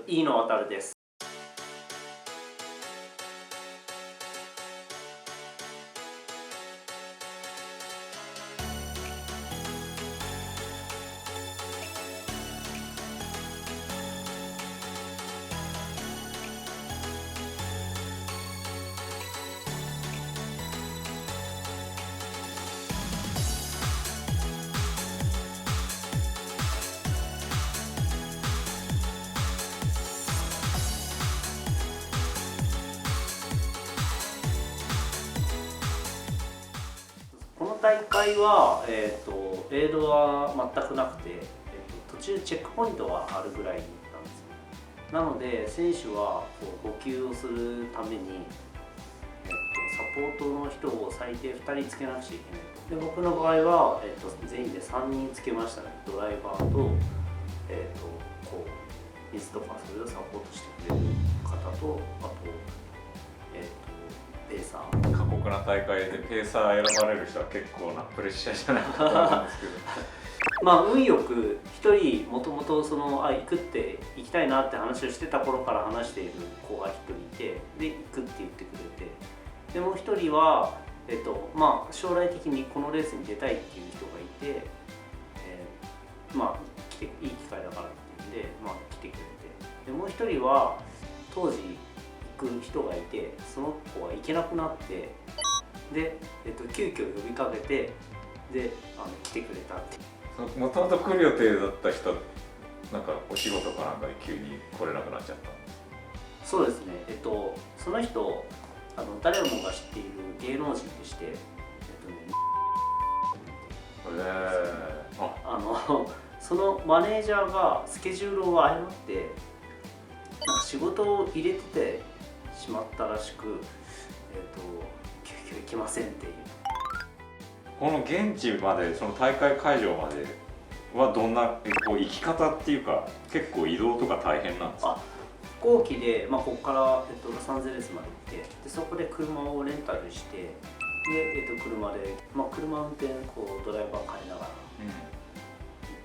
飯野航です。この大会は、レードは全くなくて、途中チェックポイントがあるぐらいなんですよ。なので選手は補給をするために、サポートの人を最低2人つけなくちゃいけない。で僕の場合は、全員で3人つけましたね。ドライバーと、こう水とかそれをサポートしてくれる方と、あと、ペーサー。過酷な大会でペーサー選ばれる人は結構なプレッシャーじゃないかと思うんですけどまあ運よく1人もともと行きたいなって話をしてた頃から話している子が1人いて、で行くって言ってくれて、でもう1人は、まあ、将来的にこのレースに出たいっていう人がいて、まあいい機会だからっていうんで、まあ、来てくれて、でもう1人は当時行く人がいて、その子が行けなくなって、で、急遽呼びかけて、で来てくれたって。もともと来る予定だった人、なんかお仕事かなんかで急に来れなくなっちゃった。そうですね、その人誰もが知っている芸能人でして、そのマネージャーがスケジュールを誤ってなんか仕事を入れててしまったらしく、急遽行けませんっていう。この現地まで、その大会会場まではどんな行き方っていうか、結構移動とか大変なんですか？飛行機で、ここから、ロサンゼルスまで行って、でそこで車をレンタルして、で、車で、車運転ドライバー借りながら、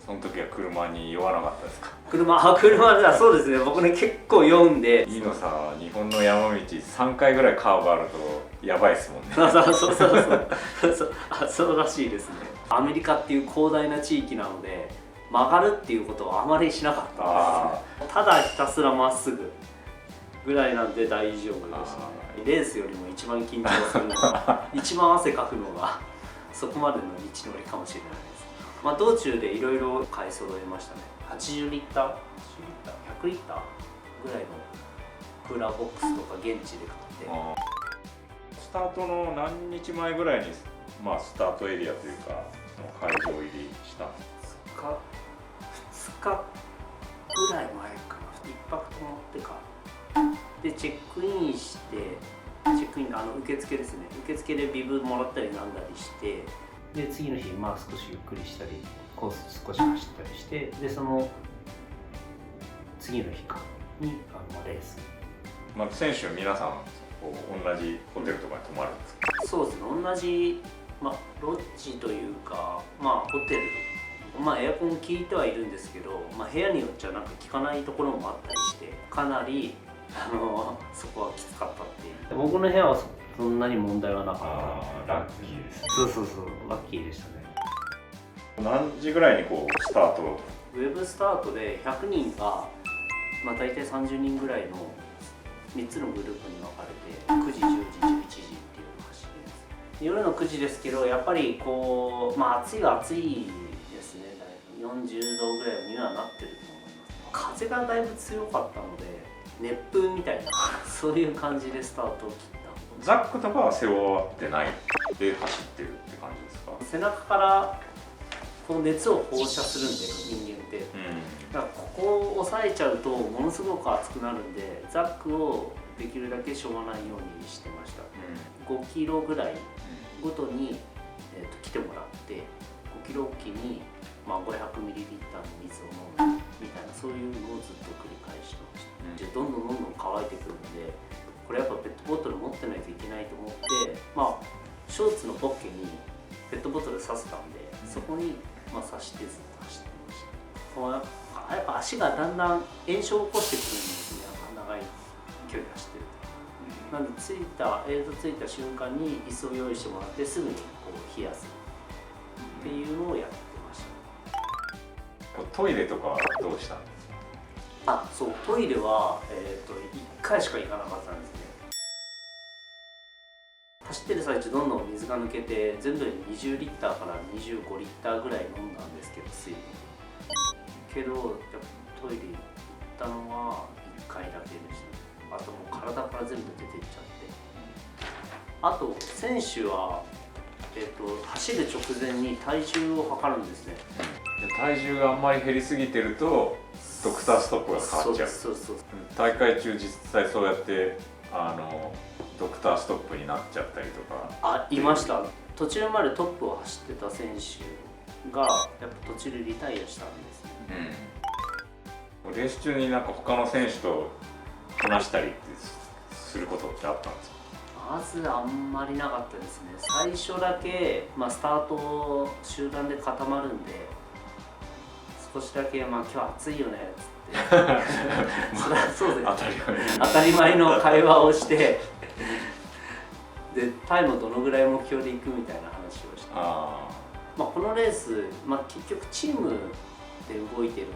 その時は車に酔わなかったですか？車ではそうですね、僕ね結構酔うんで。飯野さんは日本の山道3回ぐらいカーブあるとやばいですもんね。そうらしいですね。アメリカっていう広大な地域なので曲がるっていうことはあまりしなかったんですね。ただひたすらまっすぐぐらいなんで大丈夫でしたね。レースよりも一番緊張するのが一番汗かくのがそこまでの道のりかもしれないです。道中でいろいろ買い揃えましたね。80リッター、100リッターぐらいのクーラーボックスとか現地で買って。スタートの何日前ぐらいに、スタートエリアというか会場入りしたんですか？2日ぐらい前かな。1泊泊まってからでチェックインして、受付ですね、受付でビブもらったりなんだりして、で次の日少しゆっくりしたりコース少し走ったりして、でその次の日にレース。選手は皆さん同じホテルとかに泊まるんですか？そうですね、同じ、ロッジというか、ホテル、エアコン効いてはいるんですけど、部屋によっちゃなんか効かないところもあったりして、かなりそこはきつかったっていう。僕の部屋はそんなに問題はなかった。ラッキーですね。そうラッキーでしたね。何時ぐらいにスタート？ウェブスタートで100人が、大体30人ぐらいの3つのグループに分かれて9時、10時、11時っていうのを走ります。夜の9時ですけど、やっぱり暑いは暑いですね。だいぶ40度ぐらいにはなってると思います。風がだいぶ強かったので熱風みたいなそういう感じでスタートを切った。ザックとかは背負ってないで走ってるって感じですか？背中からこの熱を放射するんで人間って、だからここを押さえちゃうとものすごく熱くなるんで、ザックをできるだけしょうがないようにしてました。5キロぐらいごとに、来てもらって、5キロおきに、500ミリリッターの水を飲むみたいな、そういうのをずっと繰り返してました。どんどん乾いてくるんで、これやっぱペットボトル持ってないといけないと思って、ショーツのポッケにペットボトル刺せたんで、そこに刺してずっと走ってました。やっぱ足がだんだん炎症を起こしてくるんで、長い距離走ってる。なんで着いた瞬間に椅子を用意してもらってすぐにこう冷やすっていうのをやってました。トイレとかはどうしたんですか？そう、トイレは、1回しか行かなかったんですね。走ってる最中どんどん水が抜けて全部で20リッターから25リッターぐらい飲んだんですけど、水分けどやっぱトイレ行ったのは1回だけでした。あともう体から全部出ていっちゃって、あと選手は、走る直前に体重を測るんですね。体重があんまり減りすぎてるとドクターストップが変わっちゃう。そう大会中実際そうやってドクターストップになっちゃったりとか。いました。途中までトップを走ってた選手がやっぱ途中でリタイアしたんですね。レース中になんか他の選手と話したりってすることってあったんですか？まずあんまりなかったですね。最初だけ、スタート集団で固まるんで少しだけ、今日暑いよねっつってそれはそうです、当たり前の会話をしてでタイムをどのぐらい目標でいくみたいな話をして、このレース、結局チームで動いてるん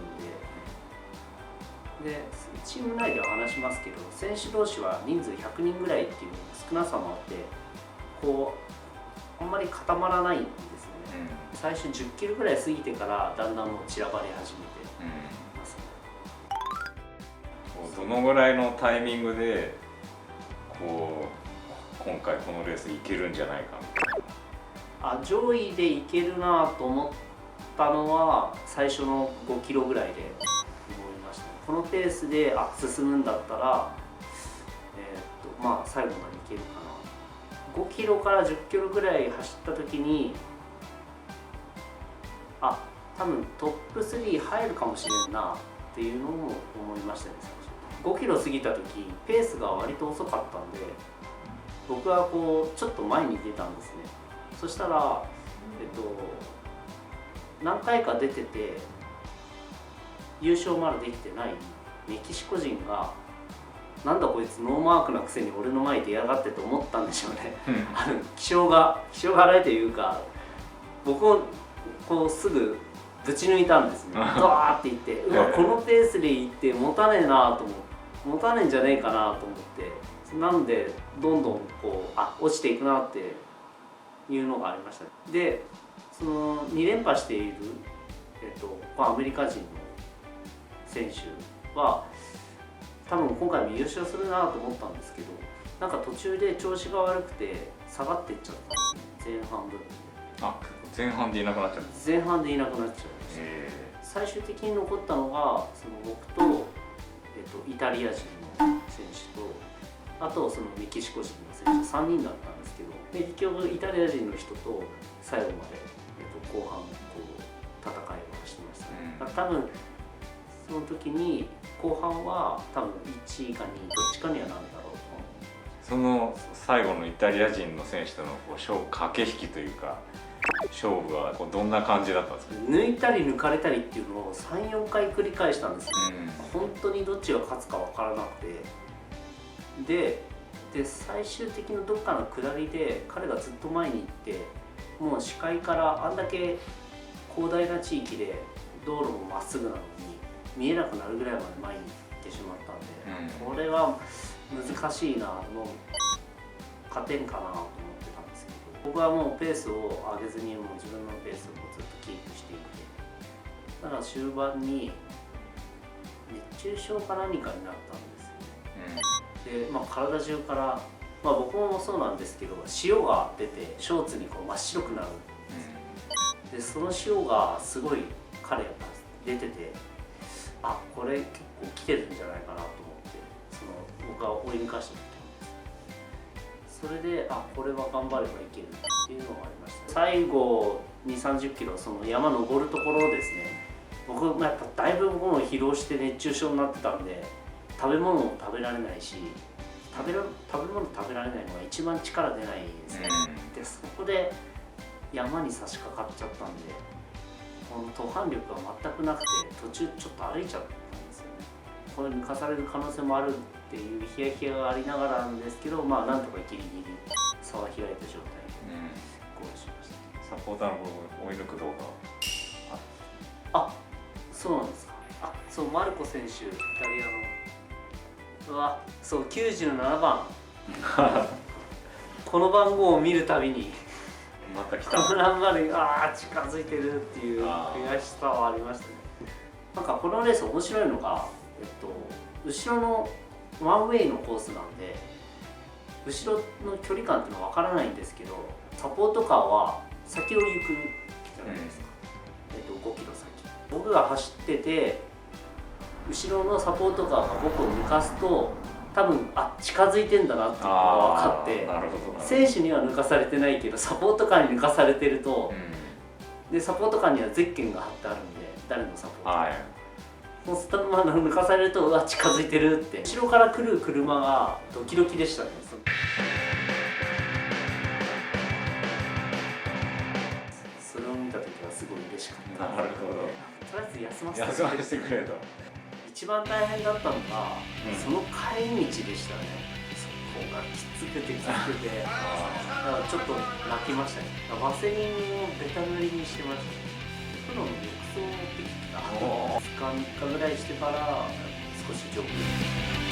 でチーム内では話しますけど、選手同士は人数100人ぐらいっていう少なさもあってこうあんまり固まらないんですよね。最初10キロぐらい過ぎてからだんだんもう散らばり始めてますね。どのぐらいのタイミングでこう今回このレースいけるんじゃないかみたいな。上位でいけるなと思ったのは最初の5キロぐらいで思いました。このペースで進むんだったら、最後までいけるかな。5キロから10キロぐらい走った時に多分トップ3入るかもしれんなっていうのも思いましたね。最初5キロ過ぎた時ペースが割と遅かったんで僕はこうちょっと前に出たんですね。そしたら、何回か出てて優勝まだできてないメキシコ人がなんだこいつノーマークなくせに俺の前に出やがってと思ったんでしょうね。気性が荒いというか僕をこうすぐぶち抜いたんですね。ドワーっていってこのペースでいって持たねえなと思って持たねえんじゃねえかなと思って、なんでどんどんこう落ちていくなっていうのがありました。でその2連覇している、アメリカ人の選手は多分今回も優勝するなと思ったんですけど、なんか途中で調子が悪くて下がっていっちゃったんですね。前半部分で前半でいなくなっちゃう。前半でいなくなっちゃいました。最終的に残ったのがその僕と、イタリア人の選手とあとそのメキシコ人の選手3人だったんですけど、結局イタリア人の人と最後まで、後半こう戦いをしてましたね。多分その時に後半は多分1位か2位どっちかにはなるだろうと。その最後のイタリア人の選手との駆け引きというか勝負はどんな感じだったんですか？抜いたり抜かれたりっていうのを 3,4 回繰り返したんですよ。本当にどっちが勝つか分からなくてで最終的にどっかの下りで彼がずっと前に行ってもう視界からあんだけ広大な地域で道路もまっすぐなのに見えなくなるぐらいまで前に行ってしまったんで、これは難しいな、もう勝てんかなと思ってたんですけど、僕はもうペースを上げずにもう自分のペースをずっとキープしていて、だから終盤に熱中症か何かになったんですよね。で、体中から、僕もそうなんですけど塩が出てショーツにこう真っ白くなるんです。でその塩がすごい彼が出てて、これ結構来てるんじゃないかなと思って、僕は追い抜かしてみたんです。それでこれは頑張ればいけるっていうのがありました。最後2、30キロその山登るところですね。僕もやっぱだいぶもう疲労して熱中症になってたんで食べ物も食べられないし食べ物食べられないのが一番力出ないですね。でそこで山に差し掛かっちゃったんでこの登攀力が全くなくて途中ちょっと歩いちゃったんですよね。これ抜かされる可能性もあるっていうヒヤヒヤがありながらなんですけど、まあなんとかギリギリ差は開いた状態でゴールしました。サポーターの追い抜く動画あ、そうなんですか。あ、そうマルコ選手イタリアのそう97番この番号を見るたびにまた来たこのナンバーで近づいてるっていう悔しさはありましたね。なんかこのレース面白いのが、後ろのワンウェイのコースなんで後ろの距離感っていうのは分からないんですけど、サポートカーは先を行くじゃないですか、5キロ先僕が走ってて後ろのサポートカーが僕を抜かすと多分近づいてんだなっていうのが分かって、選手には抜かされてないけどサポートカーに抜かされてると、でサポートカーにはゼッケンが貼ってあるんで誰のサポートカー、もう抜かされると近づいてるって、後ろから来る車がドキドキでしたね。それを見た時はすごい嬉しかった。なるほど。とりあえず休ませてくれと。一番大変だったのが、その帰り道でしたね。そこがきつくてだからちょっと泣きましたね。ワセリンをベタ塗りにしてました。プロの浴槽を持ってきた2日3日ぐらいしてから少し丈夫。